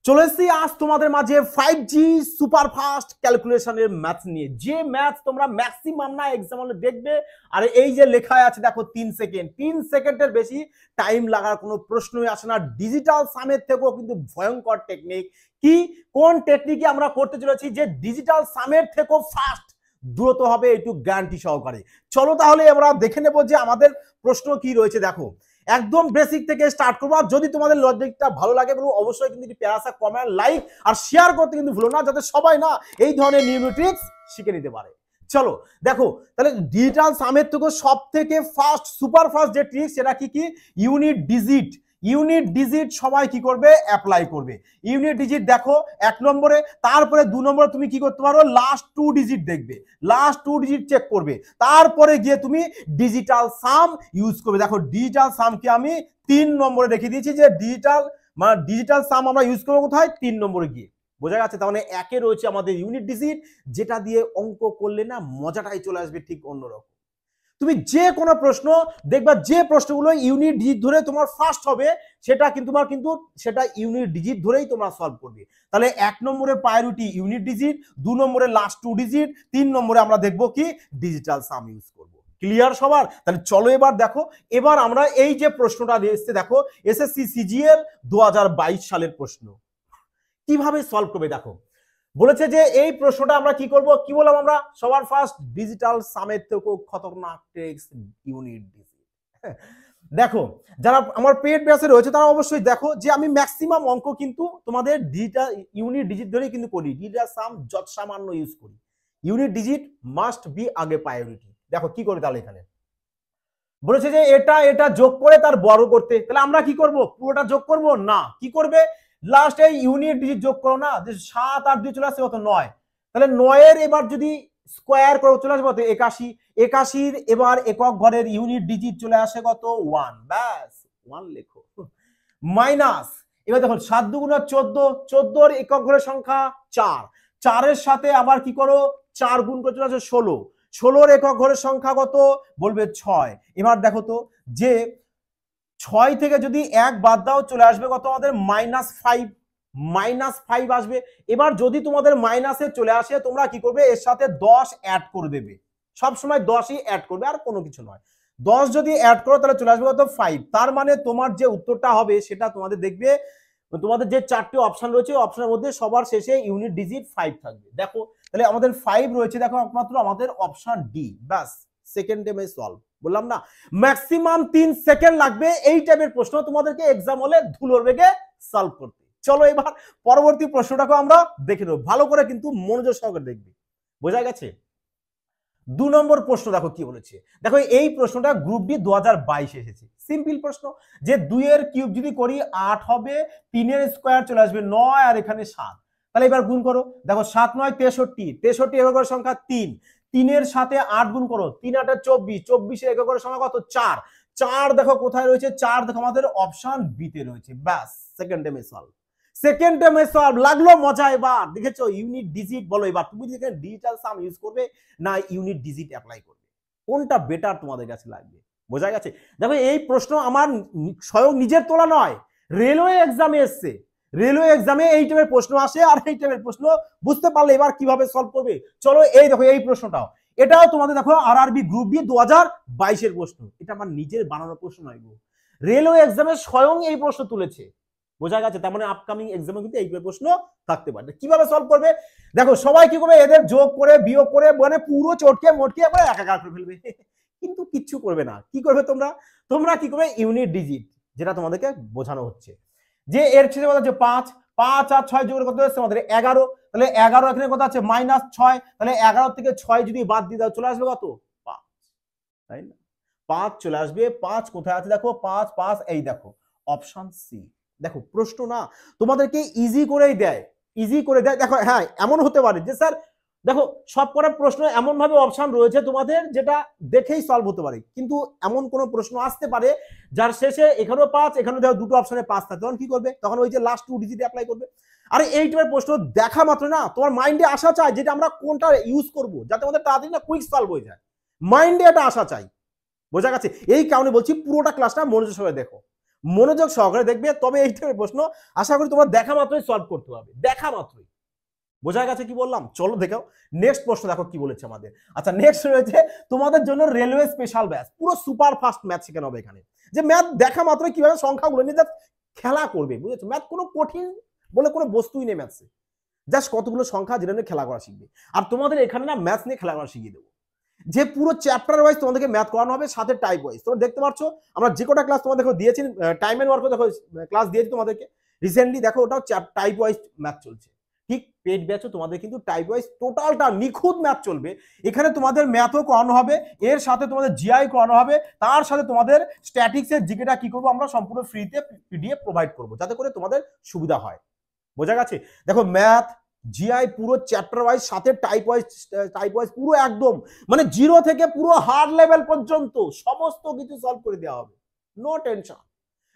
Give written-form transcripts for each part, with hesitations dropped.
চলে এসেছি আজ তোমাদের মাঝে 5G সুপারফাস্ট ক্যালকুলেশনের ম্যাথ নিয়ে। যে ম্যাথ তোমরা ম্যাক্সিমাম না এক্সাম হলে দেখবে। আর এই যে লেখা আছে দেখো 3 সেকেন্ডের বেশি টাইম লাগার কোনো প্রশ্নই আসে না। ডিজিটাল সামের থেকেও কিন্তু ভয়ঙ্কর টেকনিক। কি কোন টেকনিকে আমরা করতে চলেছি যে ডিজিটাল সামের থেকেও ফাস্ট দ্রুত হবে, একটু গ্যারান্টি সহকারে। চলো তাহলে আমরা দেখে নেবো যে আমাদের প্রশ্ন কি রয়েছে। দেখো একদম বেসিক থেকে স্টার্ট করবো। আর যদি তোমাদের লজিকটা ভালো লাগে বলো অবশ্যই কিন্তু প্যারাসা কমেন্ট লাইক আর শেয়ার করতে কিন্তু ভুলো না, যাতে সবাই না এই ধরনের নিউ ট্রিক্স শিখে নিতে পারে। চলো দেখো তাহলে ডিজিটাল সামের থেকে সব থেকে ফাস্ট সুপার ফাস্ট যে ট্রিক সেটা কি কি ইউনিট ডিজিট সবাই কি করবে অ্যাপ্লাই করবে। ইউনিট ডিজিট দেখো 1 নম্বরে, তারপরে 2 নম্বরে তুমি কি করতে পারো লাস্ট 2 ডিজিট দেখবে, লাস্ট 2 ডিজিট চেক করবে, তারপরে গিয়ে তুমি ডিজিটাল সাম ইউজ করবে। দেখো ডিজিটাল সামকে আমি 3 নম্বরে রেখে দিয়েছি যে ডিজিটাল সাম আমরা ইউজ করবো কোথায় 3 নম্বরে গিয়ে। বোঝা যাচ্ছে? তার মানে একে রয়েছে আমাদের ইউনিট ডিজিট, যেটা দিয়ে অঙ্ক করলে না মজাটাই চলে আসবে ঠিক অন্যরকম। তুমি যে কোনো প্রশ্ন দেখবা, যে প্রশ্নগুলো ইউনিট ডিজিট ধরে তোমার ফার্স্ট হবে সেটা কিন্তু তোমার কিন্তু সেটা ইউনিট ডিজিট ধরেই তোমরা সলভ করবে। তাহলে 1 নম্বরে প্রায়োরিটি ইউনিট ডিজিট, 2 নম্বরে লাস্ট 2 ডিজিট, 3 নম্বরে আমরা দেখবো কি ডিজিটাল সাম ইউজ করব। ক্লিয়ার সবার? তাহলে চলো এবার দেখো, এবার আমরা এই যে প্রশ্নটা এসেছে দেখো এসএসসি সিজিএল 2022 সালের প্রশ্ন কিভাবে সলভ করবে। দেখো বলেছে যে এই প্রশ্নটা আমরা কি করব, কি বললাম আমরা সবার ফার্স্ট ডিজিটাল সামের থেকেও খতরনাক ট্রিক্স ইউনিট ডিজিট। দেখো যারা আমার পেড ব্যাচে রয়েছে তারা অবশ্যই দেখো যে আমি ম্যাক্সিমাম অঙ্ক কিন্তু তোমাদের ডিজিটাল ইউনিট ডিজিট ধরেই কিন্তু করি, ডিজিটাল সাম যত সামান্য ইউজ করি। ইউনিট ডিজিট মাস্ট বি আগে প্রায়োরিটি। দেখো কি করে তাহলে এখানে বলেছে যে এটা যোগ করে তার বড় করতে, তাহলে আমরা কি করব পুরোটা যোগ করব না, কি করবে লাস্ট এই ইউনিট ডিজিট যোগ করো না, যে 7 আর 2 চলে আসছে কত 9, তাহলে 9 এর এবার যদি স্কোয়ার করো চলে আসবে কত 81, 81 এবার একক ঘরের ইউনিট ডিজিট চলে আসে কত 1, ব্যাস 1 লেখো। মাইনাস এবার দেখো 7 2 14, 14 এর একক ঘরের সংখ্যা 4, 4 এর সাথে আবার কি করো 4 গুণ করে চলে আসে 16, 16 একক ঘরের সংখ্যা কত বলবে 6। এবার দেখো তো যে 6 থেকে যদি 1 বাদ দাও চলে আসবে কত আমাদের -5 আসবে। এবার যদি তোমাদের মাইনাসে চলে আসে তোমরা কি করবে এর সাথে 10 অ্যাড করে দেবে, সব সময় 10ই অ্যাড করবে আর কোনো কিছু নয়। 10 যদি অ্যাড করো তাহলে চলে আসবে কত 5। তার মানে তোমার যে উত্তরটা হবে সেটা তোমাদের দেখবে তোমাদের যে 4টি অপশন রয়েছে অপশনের মধ্যে সবার শেষে ইউনিট ডিজিট 5 থাকবে। দেখো তাহলে আমাদের 5 রয়েছে, দেখো একমাত্র আমাদের অপশন ডি, ব্যাস সেকেন্ড টাইমে সলভ। বললাম না ম্যাক্সিমাম 3 সেকেন্ড লাগবে এই টাইপের প্রশ্ন তোমাদেরকে এক্সাম হলে ধুলোর বেগে সলভ করতে। চলো এবার পরবর্তী প্রশ্নটাকে আমরা দেখে নেব, ভালো করে কিন্তু মনোযোগ সহকারে দেখবে। বোঝা গেছে? 2 নম্বর প্রশ্ন দেখো কি বলেছে। দেখো এই প্রশ্নটা গ্রুপ ডি 2022 এসেছে। সিম্পল প্রশ্ন যে 2 এর কিউব যদি করি 8 হবে, 3 এর স্কয়ার চলে আসবে 9 আর এখানে 7, তাহলে এবার গুণ করো। দেখো 7 9 63, 63 একক সংখ্যা 3, 3 এর সাথে 8 গুণ করো, 3 8 24, 24 এর একক সংখ্যা কত 4, 4 দেখো কোথায় রয়েছে 4 দেখো আমাদের অপশন বি তে রয়েছে। ব্যাস সেকেন্ড টাইমে সলভ, সেকেন্ড টাইমে সলভ। লাগলো মজা? এবার দেখেছো ইউনিট ডিজিট বলো এবার তুমি যেখানে ডিজিটাল সাম ইউজ করবে না ইউনিট ডিজিট অ্যাপ্লাই করবে, কোনটা বেটার তোমাদের কাছে লাগবে? বোঝা গেছে? দেখো এই প্রশ্ন আমার স্বয়ং নিজের তোলা নয়, রেলওয়ে এক্সামে এসছে। রেলওয়ে এক্সামে এই টাইপের প্রশ্ন আসে আর এই টাইপের প্রশ্ন বুঝতে পারলে এবার কিভাবে সলভ করবে। চলো এই দেখো এই প্রশ্নটাও, এটাও তোমাদের দেখো আরআরবি গ্রুপ বি 2022 এর প্রশ্ন। এটা আমার নিজের বানানো প্রশ্ন নয় গো, রেলওয়ে এক্সামে স্বয়ং এই প্রশ্ন তুলেছে। বোঝা গেছে? তার মানে আপকামিং এক্সামে কিন্তু এই প্রশ্ন থাকতে পারে। কিভাবে সলভ করবে দেখো, সবাই কি করবে এদের যোগ করে বিয়োগ করে মানে পুরো চটকে মটকে একবার একাকার করে ফেলবে, কিন্তু কিচ্ছু করবে না। কি করবে তোমরা কি করবে ইউনিট ডিজিট, যেটা তোমাদেরকে বোঝানো হচ্ছে যে এর ছেলে কত আছে 5, 5 আর 6 যোগ কত হচ্ছে আমাদের 11, তাহলে 11 এখানে কত আছে -6, তাহলে 11 থেকে 6 যদি বাদ দিয়ে দাও চলে আসবে কত 5, তাই না? 5 চলে আসবে। 5 কোথায় আছে দেখো 5 5 এই দেখো অপশন সি। দেখো প্রশ্ন না তোমাদেরকে ইজি করেই দেয়, ইজি করে দেয়। দেখো হ্যাঁ এমন হতে পারে যে স্যার দেখো সবকটা প্রশ্ন এমন ভাবে অপশন রয়েছে তোমাদের যেটা দেখেই সলভ হতে পারে, কিন্তু এমন কোন প্রশ্ন আসতে পারে যার শেষে এখানেও 5 এখানেও দেখো দুটো অপশনে 5 থাকে, তখন কি করবে তখন ওই যে লাস্ট 2 ডিজিট অ্যাপ্লাই করবে। আরে এই টাইপের প্রশ্ন দেখা মাত্র না তোমার মাইন্ডে আসা চাই যেটা আমরা কোনটা ইউজ করব যাতে আমাদের তাড়াতাড়ি না কুইক সলভ হয়ে যায়, মাইন্ডে এটা আসা চাই। বোঝা গেছে? এই কারণে বলছি পুরোটা ক্লাসটা মনোযোগ সহকারে দেখো। মনোযোগ সহকারে দেখবে, তবে এই টাইপের প্রশ্ন আশা করি তোমরা দেখা মাত্রই সলভ করতে পারবে, দেখা মাত্রই। বোঝা গেছে কি বললাম? চলো দেখাও নেক্সট প্রশ্ন, দেখো কি বলেছে আমাদের। আচ্ছা নেক্সট রয়েছে তোমাদের জন্য রেলওয়ে স্পেশাল ব্যাচ, পুরো সুপার ফাস্ট ম্যাথ শেখানো হবে এখানে। যে ম্যাথ দেখা মাত্রই কিভাবে সংখ্যাগুলো নিয়ে জাস্ট খেলা করবে, বুঝেছো? ম্যাথ কোনো কঠিন বলে কোনো বস্তুই নেই ম্যাথসে, জাস্ট কতগুলো সংখ্যা যেটা নিয়ে খেলা করা শিখবে। আর তোমাদের এখানে না ম্যাথস নিয়ে খেলা করা শিখিয়ে দেবো, যে পুরো চ্যাপ্টার ওয়াইজ তোমাদেরকে ম্যাথ করানো হবে, সাথে টাইপ ওয়াইজ। তোমরা দেখতে পাচ্ছ আমরা যে কটা ক্লাস তোমাদের দিয়েছি, টাইম এন্ড ওয়ার্ক দেখো ক্লাস দিয়েছি তোমাদেরকে রিসেন্টলি, দেখো ওটাও টাইপ ওয়াইজ ম্যাথ চলছে। ঠিক পেড ব্যাচও তোমাদের কিন্তু টাইপ ওয়াইজ টোটালটা নিখুঁত ম্যাথ চলবে। এখানে তোমাদের ম্যাথও করানো হবে, এর সাথে তোমাদের জিআই করানো হবে, তার সাথে তোমাদের স্ট্যাটিক্সের জিকেটা কি করবো আমরা সম্পূর্ণ ফ্রিতে পিডিএফ প্রোভাইড করবো, যাতে করে তোমাদের সুবিধা হয়। বোঝা গেছে? দেখো ম্যাথ জিআই পুরো চ্যাপ্টার ওয়াইজ, সাথে টাইপ ওয়াইজ পুরো একদম মানে জিরো থেকে পুরো হার্ড লেভেল পর্যন্ত সমস্ত কিছু সলভ করে দেওয়া হবে, নো টেনশন।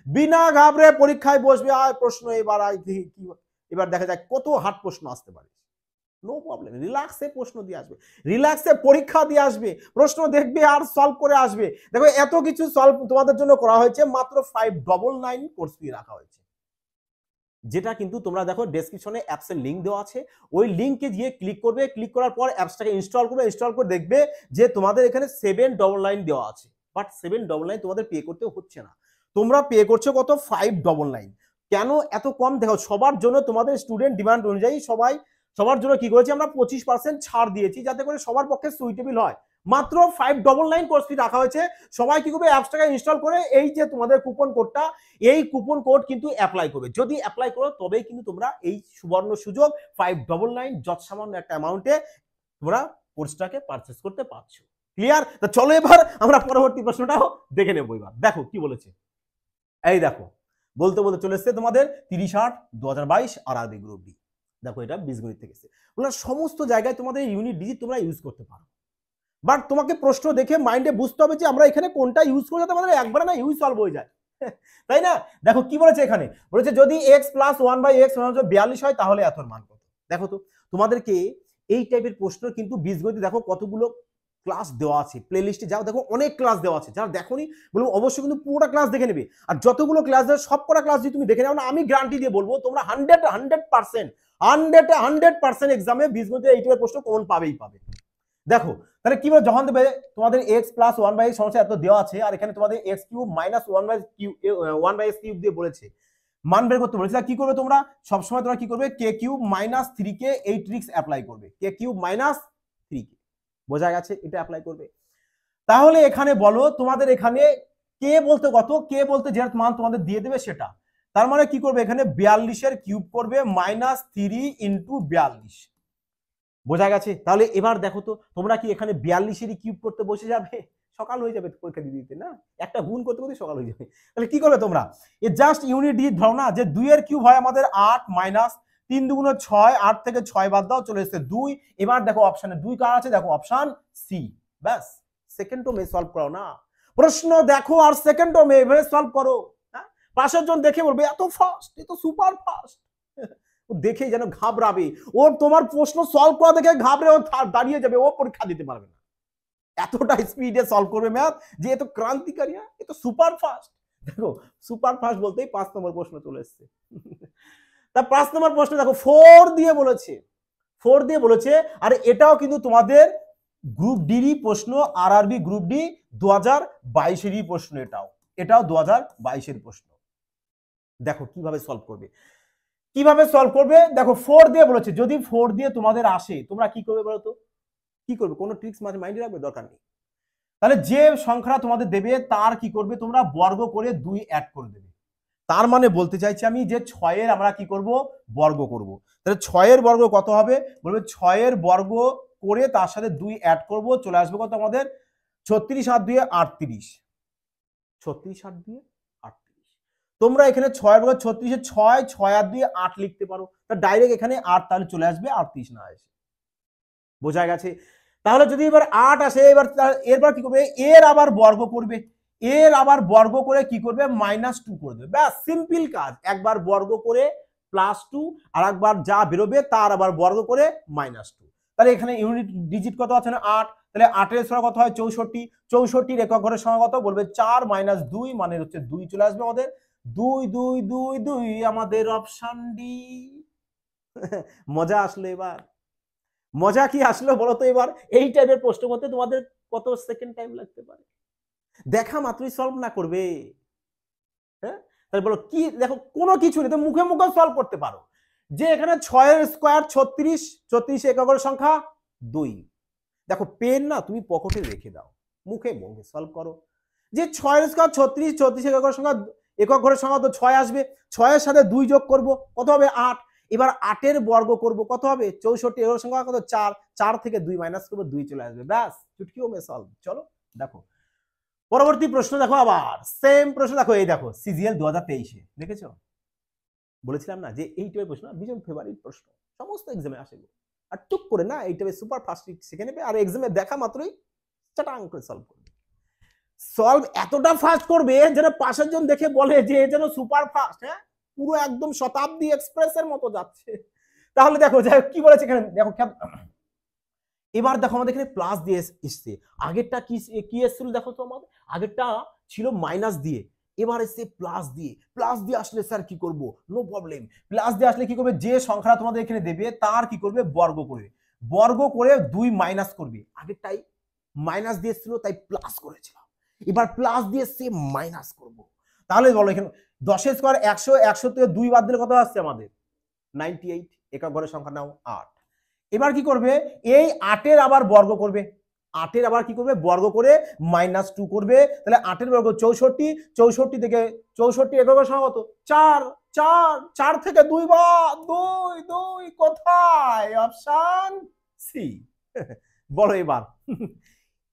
বিনা ঘাবড়ে পরীক্ষায় বসবে, আর প্রশ্ন এবার এবার দেখা যায় কত হার্ড প্রশ্ন আসতে পারে, নো প্রবলেম, রিল্যাক্সে প্রশ্ন দিয়ে আসবে, রিল্যাক্সে পরীক্ষা দিয়ে আসবে, প্রশ্ন দেখবে আর সলভ করে আসবে। দেখো এত কিছু সলভ তোমাদের জন্য করা হয়েছে, মাত্র 599 কোর্স ফি রাখা হয়েছে, যেটা কিন্তু তোমরা দেখো ডেসক্রিপশনে অ্যাপসের লিঙ্ক দেওয়া আছে, ওই লিঙ্কে গিয়ে ক্লিক করবে, ক্লিক করার পর অ্যাপসটাকে ইনস্টল করবে, ইনস্টল করে দেখবে যে তোমাদের এখানে 799 দেওয়া আছে, বাট 799 তোমাদের পে করতে হচ্ছে না, তোমরা পে করছো কত 599। কেন এত কম? দেখো সবার জন্য তোমাদের স্টুডেন্ট ডিমান্ড অনুযায়ী সবার জন্য কি করেছি আমরা 25% ছাড় দিয়েছি, যাতে করে সবার পক্ষে সুইটেবল হয়। মাত্র 599 কোর্স ফি রাখা হয়েছে। সবাই কি করবে, অ্যাপসটাকে ইনস্টল করে এই যে তোমাদের কুপন কোডটা, এই কুপন কোড কিন্তু অ্যাপ্লাই করবে। যদি অ্যাপ্লাই করো তবেই কিন্তু তোমরা এই সুবর্ণ সুযোগ 599 যত সামান্য একটা অ্যামাউন্টে তোমরা কোর্সটাকে পারচেজ করতে পারছো। ক্লিয়ার? তো চলো এবার আমরা পরবর্তী প্রশ্নটাও দেখে নেবো। এবার দেখো কি বলেছে, এই দেখো বলতে বলতে চলে এসছে তোমাদের 30/8 2022 আরআরবি গ্রুপ ডি। দেখো এটা বীজগণিত থেকে এসেছে। সমস্ত জায়গায় তোমাদের ইউনিট ডিজিট তোমরা ইউজ করতে পারো, বাট তোমাকে প্রশ্ন দেখে মাইন্ডে বুঝতে হবে যে আমরা এখানে কোনটা ইউজ করে যাতে আমাদের একবারে না ইউজ সলভ হয়ে যায়, তাই না? দেখো কি বলেছে এখানে, বলেছে যদি x + 1/x 42 হয় তাহলে এত মান কত। দেখো তো তোমাদেরকে এই টাইপের প্রশ্ন কিন্তু বীজগণিত দেখো কতগুলো ক্লাস দেওয়া আছে, প্লে লিস্টে যাও, দেখো অনেক ক্লাস দেওয়া আছে, যারা দেখোনি বলবো অবশ্যই কিন্তু পুরোটা ক্লাস দেখে নেবে। আর যতগুলো ক্লাস দেয় সবকটা ক্লাস যদি তুমি দেখে নাও না, আমি গ্যারান্টি দিয়ে বলবো তোমরা 100% এক্সামে বীজগণিতের এই টাইপের প্রশ্ন কমন পাবেই পাবে। দেখো তাহলে কি বলে, যখন দেবে তোমাদের x + 1/x সমস্যা এত দেওয়া আছে, আর এখানে তোমাদের x³ - 1/x³ দিয়ে বলেছে মান বের করতে বলেছে, কি করবে তোমরা সবসময়, তোমরা কি করবে k³ - 3k এই ট্রিক্স অ্যাপ্লাই করবে, k³ - 3k। বোঝা গেছে? এটা অ্যাপ্লাই করবে। তাহলে এখানে বলো তোমাদের এখানে k বলতে কত, k বলতে যে মান তোমাদের দিয়ে দেবে সেটা, তার মানে কি করবে এখানে 42 এর কিউব করবে -3 × 42। বোঝা গেছে? তাহলে এবার দেখো তো তোমরা কি এখানে 42 এরই কিউব করতে বসে যাবে? সকাল হয়ে যাবে পরীক্ষা দিয়ে দিতে না, একটা গুণ করতে করতে সকাল হয়ে যাবে। তাহলে কি করবে তোমরা, এ জাস্ট ইউনিট ডিজিট ধরো না, যে 2 এর কিউব হয় আমাদের 8 - 3 × 2 = 6, 8 থেকে 6 বাদ দাও, চলে এসেছে 2। এবার দেখো অপশনে 2 কার আছে, দেখো অপশন সি। ব্যাস, সেকেন্ড টার্মে সলভ করো না, প্রশ্ন দেখো আর সেকেন্ড টার্মে এভাবে সলভ করো। হ্যাঁ, পাশের জন দেখে বলবে এত ফাস্ট, এ তো সুপার ফাস্ট, দেখেই যেন ঘাবড়াবে, ও তোমার প্রশ্ন সলভ করা দেখে ঘাবড়ে ও দাঁড়িয়ে যাবে, ও পরীক্ষা দিতে পারবে না, এতটা স্পিডে সলভ করবে ম্যাথ যে এত ক্রান্তিকারী, এ তো সুপার ফাস্ট। দেখো সুপার ফাস্ট বলতেই 5 নম্বর প্রশ্ন চলে এসেছে। তা 5 নম্বর প্রশ্ন দেখো 4 দিয়ে বলেছে, 4 দিয়ে বলেছে, আর এটাও কিন্তু তোমাদের গ্রুপ ডিরই প্রশ্ন, আরআরবি গ্রুপ ডি 2022 এরই প্রশ্ন, এটাও 2022 এর প্রশ্ন। দেখো কিভাবে সলভ করবে, কিভাবে সলভ করবে। দেখো 4 দিয়ে বলেছে, যদি 4 দিয়ে তোমাদের আসে তোমরা কি করবে বলো তো, কি করবে? কোনো ট্রিক্স মাইন্ডে রাখবে দরকার নেই। তাহলে যে সংখ্যা তোমাদের দেবে তার কি করবে তোমরা বর্গ করে 2 অ্যাড করে দেবে। তার মানে বলতে চাইছি আমি যে 6 এর আমরা কি করব, বর্গ করব। তাহলে 6 এর বর্গ কত হবে, বলবে 6 এর বর্গ করে তার সাথে 2 অ্যাড করব, চলে আসবে কত আমাদের 36 আর 2 38, 36 আর 2 38। তোমরা এখানে 6 এর বর্গ 36 এ 6, 6 আর 2 8 লিখতে পারো, তা ডাইরেক্ট এখানে 8, তাহলে চলে আসবে 38 না আসে। বোঝা গেছে? তাহলে যদি এবার 8 আসে, এরপর কি করবে, এর আবার বর্গ করবে, এর আবার বর্গ করে কি করবে -2 করে দেবে। ব্যাস সিম্পল কাজ, একবার বর্গ করে +2, আর একবার যা বেরোবে তার আবার বর্গ করে -2। তাহলে এখানে ইউনিট ডিজিট কত আছে না 8, তাহলে 8 এর সংখ্যা কত হয় 64, 64 এর একক ঘরের সংখ্যা কত, বলবে 4 - 2 মানে হচ্ছে 2 চলে আসবে আমাদের। দুই দুই দুই দুই আমাদের অপশন ডি। মজা আসলো এবার? মজা কি আসলো বলো তো এবার? এই টাইপের প্রশ্ন করতে তোমাদের কত সেকেন্ড টাইম লাগতে পারে? দেখা মাত্রই সলভ না করবে? হ্যাঁ, তাহলে বলো কি? দেখো কোনো কিছু নেই, তুমি মুখে মুখে সলভ করতে পারো যে এখানে 6 এর স্কয়ার 36, 36 একক সংখ্যা 2। দেখো পেন না তুমি পকেটে রেখে দাও, মুখে মুখে সলভ করো যে 6 এর স্কয়ার 36, 36 একক সংখ্যা, একক ঘরের সংখ্যা তো 6 আসবে, 6 এর সাথে 2 যোগ করব কত হবে 8। এবার 8 এর বর্গ করব কত হবে 64, একক সংখ্যা কত 4, 4 থেকে 2 মাইনাস করব 2 চলে আসবে, ব্যাস চুটকিও মে সলভ। চলো দেখো পরবর্তী প্রশ্ন, দেখো আবার সেম প্রশ্ন, দেখো এই দেখো সিজিএল 2023 দেখেছো? বলেছিলাম না যে এই টাইপের প্রশ্ন ভীষণ ফেভারিট প্রশ্ন, সমস্ত এক্সামে আসে। আর টুক করে না এই টাইপের সুপার ফাস্ট শিখে নেবে, আর এক্সামে দেখা মাত্রই চাটাং করে সলভ করবে। সলভ এতটা ফাস্ট করবে যেন পাশের জন দেখে বলে যে যেন সুপার ফাস্ট, হ্যাঁ পুরো একদম শতাব্দী এক্সপ্রেসের মতো যাচ্ছে। তাহলে দেখো যাই কি বলেছে এখানে, দেখো এবার দেখো আমাদের এখানে প্লাস দিয়ে এসছে, আগেরটা কি কি এসেছিল দেখো তো, আমাদের আগেরটা ছিল মাইনাস দিয়ে, এবার এসছে প্লাস দিয়ে। প্লাস দিয়ে আসলে স্যার কি করব? নো প্রবলেম, প্লাস দিয়ে আসলে কি করবে, যে সংখ্যাটা তোমাদের এখানে দেবে তার কি করবে বর্গ করবে, বর্গ করে 2 মাইনাস করবে। আগেরটাই মাইনাস দিয়ে এসেছিল তাই প্লাস করেছিলাম, এবার প্লাস দিয়ে সে মাইনাস করব। তাহলে বলো এখানে 10 এর স্কয়ার 100, 100 থেকে 2 বাদ দিলে কত আসছে আমাদের 98, একক ঘরের সংখ্যা নাও 8। এবার কি করবে, এই 8 এর আবার বর্গ করবে, 8 এর আবার কি করবে বর্গ করে -2 করবে, তাহলে 8 এর বর্গ 64, 64 থেকে 64 এককের সংখ্যা কত 4, 4, 4 থেকে 2 বাদ 2 2 কোথায়? Option C. বলো এবার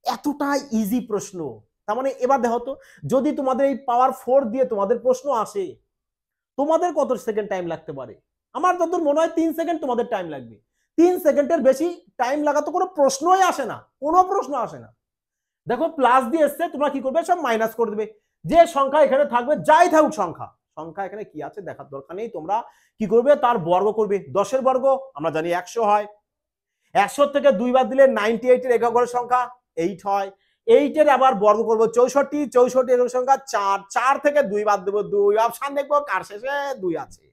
এতটা ইজি প্রশ্ন, তার মানে এবার দেখো তো যদি তোমাদের এই পাওয়ার 4 দিয়ে তোমাদের প্রশ্ন আসে তোমাদের কত সেকেন্ড টাইম লাগতে পারে? আমার যতদূর মনে হয় 3 সেকেন্ড তোমাদের টাইম লাগবে। 3 সেকেন্ডের বেশি টাইম লাগা তো কোনো প্রশ্নই আসে না, কোনো প্রশ্ন আসে না। দেখো প্লাস দিয়ে এসছে, তোমরা কি করবে সব মাইনাস করে দেবে, যে সংখ্যা এখানে থাকবে যাই থাকুক সংখ্যা, সংখ্যা এখানে কি আছে দেখার দরকার নেই, তোমরা কি করবে তার বর্গ করবে। 10 এর বর্গ আমরা জানি 100 হয়, 100 থেকে 2 বাদ দিলে 98 এর একক ঘরের সংখ্যা 8 হয়, 8 এর আবার বর্গ করব 64, 64 একক সংখ্যা 4, 4 থেকে 2 বাদ দেব 2, অপশন দেখবো কার শেষে 2 আছে।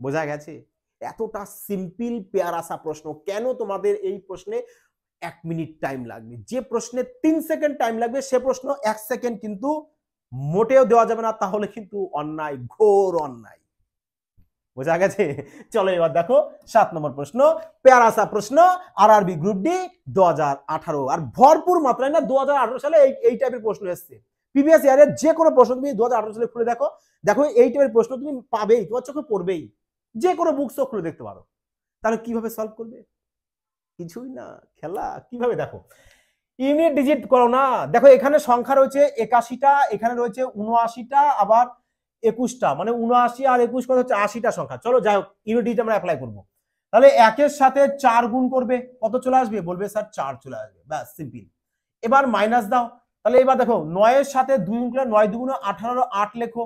বোঝা গেছে? এতটা সিম্পল পেয়ার আসা প্রশ্ন, কেন তোমাদের এই প্রশ্নে 1 মিনিট টাইম লাগবে, যে প্রশ্নে 3 সেকেন্ড টাইম লাগবে সে প্রশ্ন 1 সেকেন্ড কিন্তু মোটেও দেওয়া যাবে না, তাহলে কিন্তু অন্যায়, ঘোর অন্যায়। বোঝা গেছে? চলো এবার দেখো 7 নম্বর প্রশ্ন, পেয়ার আসা প্রশ্ন, আরআরবি গ্রুপ ডি 2018, আর ভরপুর মাত্রায় না 2018 সালে এই টাইপের প্রশ্ন এসেছে। প্রিভিয়াস ইয়ারের যে কোনো প্রশ্ন তুমি 2018 সালে খুলে দেখো, দেখো এই টাইপের প্রশ্ন তুমি পাবেই, তোমার চোখে পড়বেই, যে কোনো বুকস খুলে দেখতে পারো। তাহলে কিভাবে সলভ করবে? কিছুই না, খেলা কিভাবে, দেখো ইউনিট ডিজিট করো না। দেখো এখানে সংখ্যা রয়েছে 81টা, এখানে রয়েছে 79টা, আবার 21টা, মানে 79 আর 21 কত হচ্ছে 80টা সংখ্যা। চলো যাই হোক ইউনিট ডিজিট আমরা অ্যাপ্লাই করব। তাহলে 1 এর সাথে 4 গুণ করবে কত চলে আসবে? বলবে স্যার 4 চলে আসবে, ব্যাস সিম্পল। এবার মাইনাস দাও, তাহলে এবার দেখো 9 এর সাথে 2 গুণ করলে 9 2 18, 8 লেখো,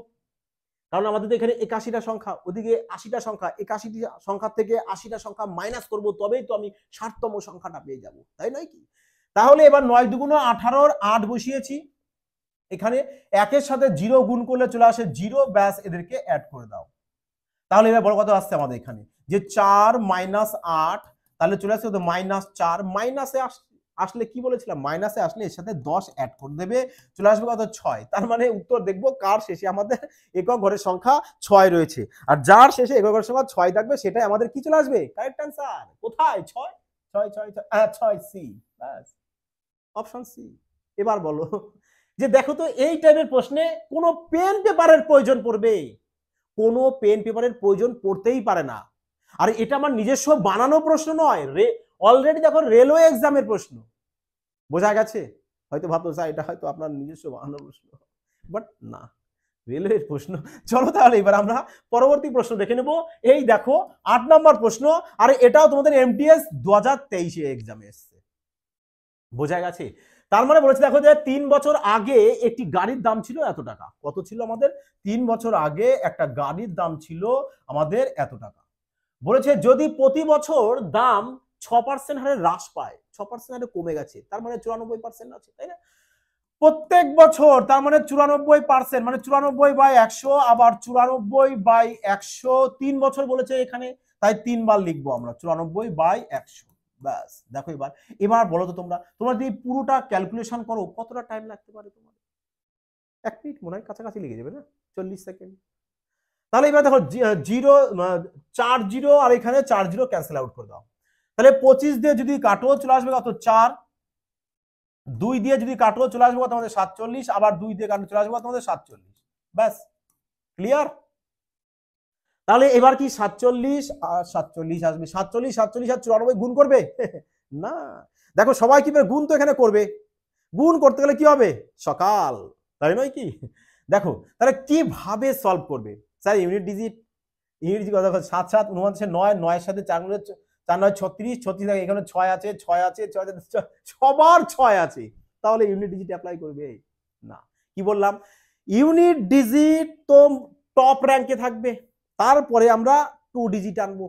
কারণ আমাদের তো এখানে 81টা সংখ্যা, ওদিকে 80টা সংখ্যা, 81টি সংখ্যা থেকে 80টা সংখ্যা মাইনাস করব, তবেই তো আমি 60তম সংখ্যাটা পেয়ে যাব, তাই নয় কি? তাহলে এবার 9 2 18, 8 বসিয়েছি, এখানে 1 এর সাথে 0 গুণ করলে চলে আসে 0, ব্যাস এদেরকে অ্যাড করে দাও। তাহলে এবার বড় কথা আসছে আমাদের এখানে যে 4 - 8, তাহলে চলে আসছে -4, মাইনাসে আসলে কি বলেছিলাম, মাইনাসে আসলে এর সাথে 10 অ্যাড করে দেবে, চলে আসবে কত 6। তার মানে উত্তর দেখবো কার শেষে আমাদের একক ঘরের সংখ্যা 6 রয়েছে, আর যার শেষে একক ঘরের সংখ্যা 6 থাকবে সেটাই আমাদের কি চলে আসবে কারেক্ট অ্যান্সার। কোথায় 6 6 6 6 সি, ব্যাস অপশন সি। এবার বলো যে দেখো তো এই টাইপের প্রশ্নে কোনো পেন পেপারের প্রয়োজন পড়বে? কোনো পেন পেপারের প্রয়োজন পড়তেই পারে না। আর এটা আমার নিজস্ব বানানো প্রশ্ন নয়, অলরেডি দেখো রেলওয়ে এক্সামের প্রশ্ন। বোঝা গেছে? হয়তো ভাবতো স্যার এটা হয়তো আপনার নিজস্ব বানানো প্রশ্ন, বাট না, রেলওয়ের প্রশ্ন। চলো তাহলে এবার আমরা পরবর্তী প্রশ্ন দেখে নেব। এই দেখো 8 নম্বর প্রশ্ন, আর এটাও তোমাদের এমটিএস 2023 এক্সামে এসছে। বোঝা গেছে? তার মানে বলেছে দেখো যে 3 বছর আগে একটি গাড়ির দাম ছিল এত টাকা। কত ছিল আমাদের? 3 বছর আগে একটা গাড়ির দাম ছিল আমাদের এত টাকা। বলেছে যদি প্রতি বছর দাম 6% হারে হ্রাস পায়, 6% হারে কমে গেছে, তার মানে 94% আছে, তাই না? প্রত্যেক বছর, তার মানে 94%, মানে 94/100, আবার 94/100, 3 বছর বলেছে এখানে, তাই 3 বার লিখবো আমরা 94/100। ব্যাস দেখো এবার, এবার বলো তো তোমরা তোমরা যদি পুরোটা ক্যালকুলেশন করো কতটা টাইম লাগতে পারে তোমার? 1 মিনিট মনে হয় কাছাকাছি লেগে যাবে না, 40 সেকেন্ড। তাহলে এবার দেখো 0 4 0 আর এখানে 4 0 ক্যান্সেল আউট করে দাও। তাহলে 25 দিয়ে যদি কাটো চলে আসবে কত 4, 2 দিয়ে যদি কাটো চলে আসবে কত আমাদের 47, আবার 2 দিয়ে কাটো চলে আসবে কত আমাদের 47। ব্যাস ক্লিয়ার। তাহলে এবার কি 47 আর 47 আসবে, 47 47 আর 94 গুণ করবে না, দেখো সবাই কি গুণ তো এখানে করবে, গুণ করতে গেলে কি হবে সকাল, তাই নয় কি? দেখো তাহলে কিভাবে সলভ করবে স্যার? ইউনিট ডিজিট কথা 7 7 29 9 9 সাথে 4 4 9 36 36, এখানে 6 আছে 6 আছে 6 সবার 6 আছে, তাহলে ইউনিট ডিজিট অ্যাপ্লাই করবে না। কি বললাম, ইউনিট ডিজিট তো টপ র্যাঙ্কে থাকবে, তারপরে আমরা 2 ডিজিট আনবো।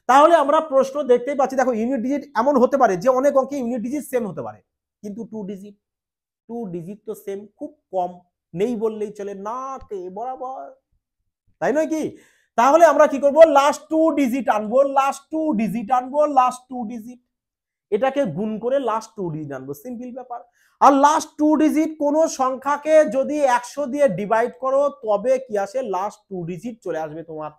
তাহলে আমরা প্রশ্ন দেখতেই পাচ্ছি, দেখো ইউনিট ডিজিট এমন হতে পারে যে অনেক অঙ্কে ইউনিট ডিজিট সেম হতে পারে, কিন্তু 2 ডিজিট তো সেম খুব কম, নেই বললেই চলে, না কে বরাবর, তাই নয় কি? তাহলে আমরা কি করব, লাস্ট 2 ডিজিট আনবো, লাস্ট 2 ডিজিট আনবো, লাস্ট 2 ডিজিট, এটাকে গুণ করে লাস্ট 2 ডিজিট আনবো, সিম্পল ব্যাপার। আর লাস্ট 2 ডিজিট কোন সংখ্যাকে যদি 100 দিয়ে ডিভাইড করো তবে কি আসে, লাস্ট 2 ডিজিট চলে আসবে তোমার,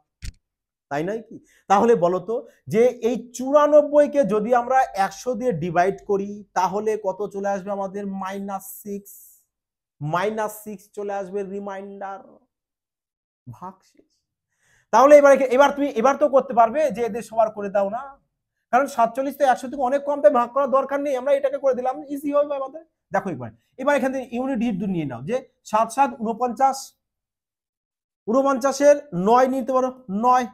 তাই নয় কি? তাহলে বলো তো যে এই 94 কে যদি আমরা 100 দিয়ে ডিভাইড করি তাহলে কত চলে আসবে আমাদের, -6, -6 চলে আসবে, রিমাইন্ডার, ভাগ শেষ। তাহলে এবার তুমি এবার তো করতে পারবে যে এদের সবার করে দাও না, কারণ 47 তো 100 থেকে অনেক কম, তাই ভাগ করার দরকার নেই, আমরা এটাকে করে দিলাম, ইজি হবে আমাদের। দেখো এবার এখান থেকে ইউনিট ডিজিট নিয়ে নাও, যে 7 7 49, 49 এর 9 নিতে পারো, 9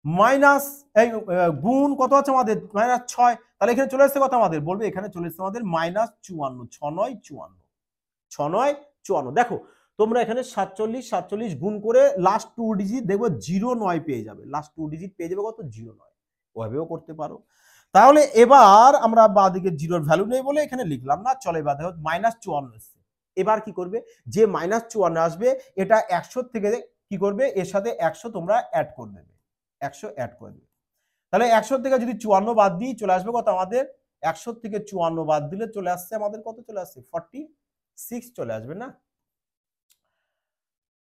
মাইনাস এই গুণ কত আছে আমাদের -6, তাহলে এখানে চলে আসছে কত আমাদের, বলবে এখানে চলে আসছে আমাদের -54, 6 9 54, 6 9 54। দেখো তোমরা এখানে 47 47 গুণ করে লাস্ট 2 ডিজিট দেখবো 09 পেয়ে যাবে, লাস্ট 2 ডিজিট পেয়ে যাবে কত, 09, ওভাবেও করতে পারো। তাহলে এবার আমরা বাদিকে জিরোর ভ্যালু নেই বলে এখানে লিখলাম না, চলে এবার দেখো -54 এসছে। এবার কি করবে, যে -54 আসবে এটা 100 থেকে কি করবে, এর সাথে 100 তোমরা অ্যাড করে দেবে, 100 অ্যাড করে দেবে। তাহলে 100 থেকে যদি 54 বাদ দিই চলে আসবে কত আমাদের, 100 থেকে 54 বাদ দিলে চলে আসছে আমাদের কত, চলে আসছে 46 চলে আসবে না,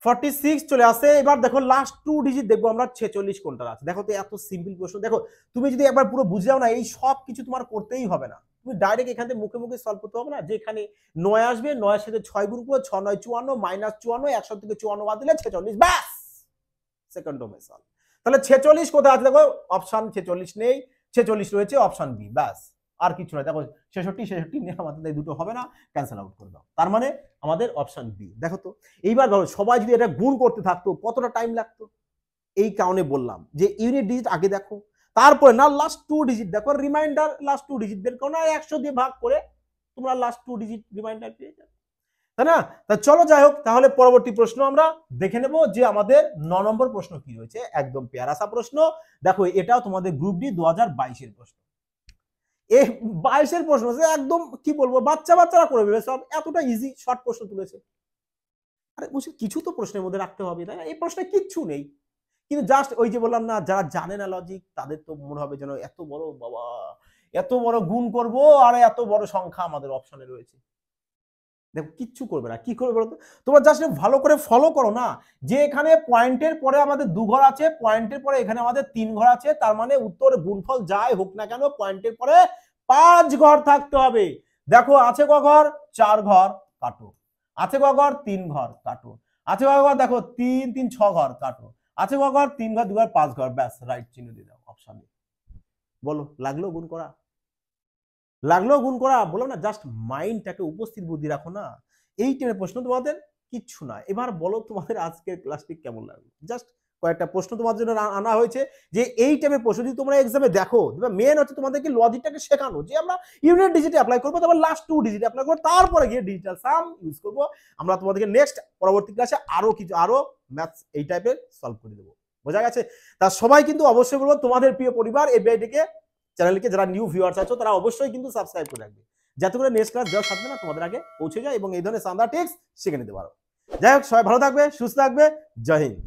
46 চলে আসে। এবার দেখো লাস্ট 2 ডিজিট দেখবো আমরা 46 কোনটা আছে, দেখো তো এত সিম্পল প্রশ্ন। দেখো তুমি যদি একবার পুরো বুঝে যাও না, এই সব কিছু তোমার করতেই হবে না, তুমি ডাইরেক্ট এখান থেকে মুখে মুখে সলভ করতে হবে না, যে এখানে 9 আসবে, 9 এর সাথে 6 গুণ করবো, 6 9 54, -54, 100 থেকে 54 বাদ দিলে 46, ব্যাস সেকেন্ড ডোমে সলভ। তাহলে 46 কোথায় আছে, দেখো অপশন 46 নেই, 46 রয়েছে অপশন বি, ব্যাস আর কিছু নয়। দেখো 66 66 নিয়ে আমাদের এই দুটো হবে না, ক্যান্সেল আউট করে দাও, তার মানে আমাদের অপশন বি। দেখো তো এইবার ধরো সবাই যদি এটা গুণ করতে থাকতো কতটা টাইম লাগতো, এই কারণে বললাম যে ইউনিট ডিজিট আগে দেখো, তারপরে না লাস্ট 2 ডিজিট দেখো, রিমাইন্ডার লাস্ট 2 ডিজিট বের করো না, 100 দিয়ে ভাগ করে তোমরা লাস্ট 2 ডিজিট রিমাইন্ডার পেয়ে যাবে, তাই না? তা চলো যাই হোক, তাহলে পরবর্তী প্রশ্ন আমরা দেখে নেব যে আমাদের 9 নম্বর প্রশ্ন কি রয়েছে, একদম প্যারাসা প্রশ্ন। দেখো এটাও তোমাদের গ্রুপ ডি 2022 এর প্রশ্ন, এই 22 এর প্রশ্ন একদম কি বলবো, বাচ্চারা করে দেবে সব, এতটা ইজি শর্ট প্রশ্ন তুলেছে। আরে বসে কিছু তো প্রশ্নের মধ্যে রাখতে হবে, তাই না? এই প্রশ্নে কিচ্ছু নেই, কিন্তু জাস্ট ওই যে বললাম না, যারা জানে না লজিক তাদের তো মনে হবে যেন এত বড় বাবা, এত বড় গুণ করব আর এত বড় সংখ্যা আমাদের অপশনে রয়েছে। দেখো কিচ্ছু করবে না, কি করবে বলতো, তোমরা জাস্ট ভালো করে ফলো করো না, যে এখানে পয়েন্টের পরে আমাদের 2 ঘর আছে, পয়েন্টের পরে এখানে আমাদের 3 ঘর আছে, তার মানে উত্তর গুণফল যাই হোক না কেন পয়েন্টের পরে 5 ঘর থাকতে হবে। দেখো আছে ক ঘর, 4 ঘর, কাটো। আছে ক ঘর, 3 ঘর, কাটো। আছে ক ঘর, দেখো 3 3 6 ঘর, কাটো। আছে ক ঘর, 3 ঘর 2 ঘর 5 ঘর, ব্যাস রাইট চিহ্ন দিয়ে দাও অপশনে। বলো লাগলো গুণ করা, লাগলো গুণ করা, বললাম না জাস্ট মাইন্ডটাকে উপস্থিত বুদ্ধি রাখো না, এই টাইপের প্রশ্ন তোমাদের কিচ্ছু না। এবার বলো তোমাদের আজকের ক্লাসটি কেমন লাগলো, জাস্ট কয়েকটা প্রশ্ন তোমার জন্য আনা হয়েছে, যে এই টাইপের প্রশ্ন যদি তোমরা এক্সামে দেখো, মেন হচ্ছে তোমাদেরকে লজিকটাকে শেখানো, যে আমরা ইউনিট ডিজিটে অ্যাপ্লাই করবো, তারপর লাস্ট 2 ডিজিটে অ্যাপ্লাই করবো, তারপরে গিয়ে ডিজিটাল সাম ইউজ করবো। আমরা তোমাদেরকে নেক্সট পরবর্তী ক্লাসে আরো ম্যাথস এই টাইপের সলভ করে দেবো, বোঝা গেছে? তা সবাই কিন্তু অবশ্যই বলবো তোমাদের প্রিয় পরিবার এবিআইটিকে চ্যানেলকে, যারা নিউ ভিউয়ার্স আছো তারা অবশ্যই কিন্তু সাবস্ক্রাইব করে রাখবে, যাতে করে নেক্সট ক্লাস দেওয়ার সাথে না তোমাদের আগে পৌঁছে যায় এবং এই ধরনের শানদার টিপস শিখে নিতে পারো। যাই হোক, সবাই ভালো থাকবে, সুস্থ থাকবে। জয় হিন্দ।